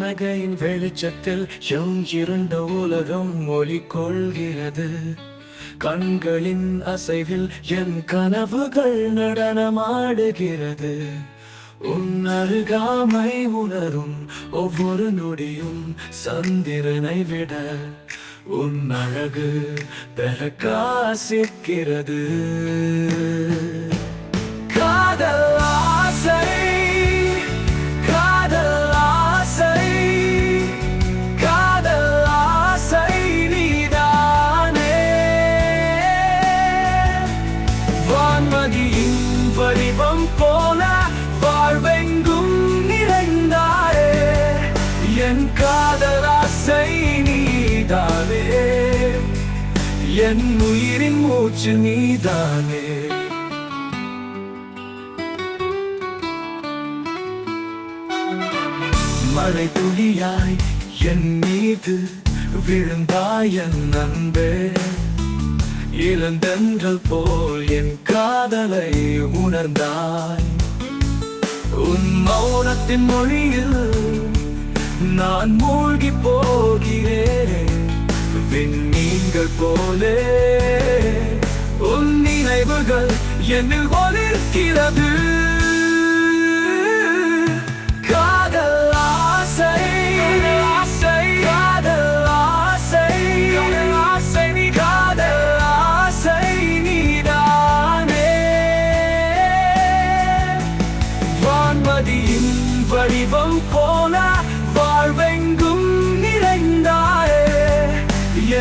புன்னகையின் வெளிச்சத்தில் எம் இருண்ட உலகம் ஒளி கொள்கிறது. கண்களின் அசைவில் என் கனவுகள் நடனமாடுகிறது. உன் அருகாமை உணரும் ஒவ்வொரு நொடியும் சந்திரனை விட உன் அழகு பிரகாசிக்கிறது. காதல் ஆசை, காதல் ஆசை, காதல் ஆசை நீதானே. வான்மதியின் வடிவம் போல வாழ்வெங்கும் நிறைந்தாயே. என் காதல் ஆசை நீதானே, என் உயிரின் மூச்சு நீதானே. மழை துளியாய் என் மீது விழுந்தாய் என் அன்பே. இளந்தென்றல் போல் என் காதலை உணர்ந்தாய். உன் மௌனத்தின் மொழியில் நான் மூழ்கி போகிறேன். விண்மீன்கள் போலே உன் நினைவுகள் என்னில் ஒலிக்கிறது. காதல் ஆசை, ஆசை, காதல் ஆசை, ஆசை நீ, காதல் ஆசை நீதானே. வான்மதியின் வடிவம் போல வாழ்வெங்கும் நிறைந்தாயே.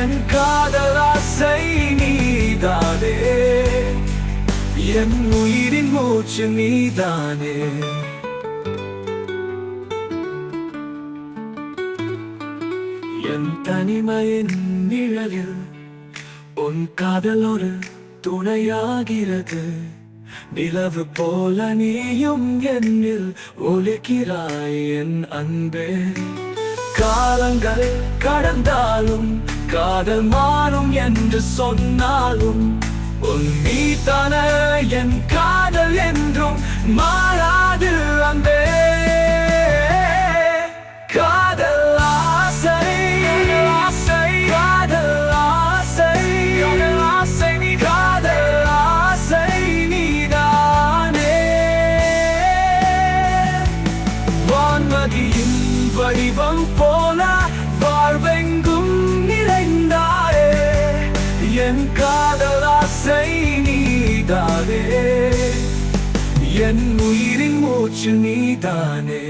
என் காதல் ஆசை நீதானே, என் உயிரின் மூச்சு நீதானே. என் தனிமையின் நிழலில் உன் காதல் ஒரு துணையாகிறது. நிலவு போல நீயும் என்னில் ஒலிக்கிறாய் என் அன்பே. காலங்கள் கடந்தாலும் காதல் மாறும் என்று சொன்னாலும் உன் மீதான என் காதல் என்றும் மாறாது அன்பே. காதல் ஆசை, ஆசை, காதல் ஆசை, ஆசை நீ, காதல் ஆசை நீதானே. வான்மதியின் வடிவம் போல வாழ்வெங்கும் நிறைந்தாயே. என் காதல் ஆசை நீதானே, என் உயிரின் மூச்சு நீதானே.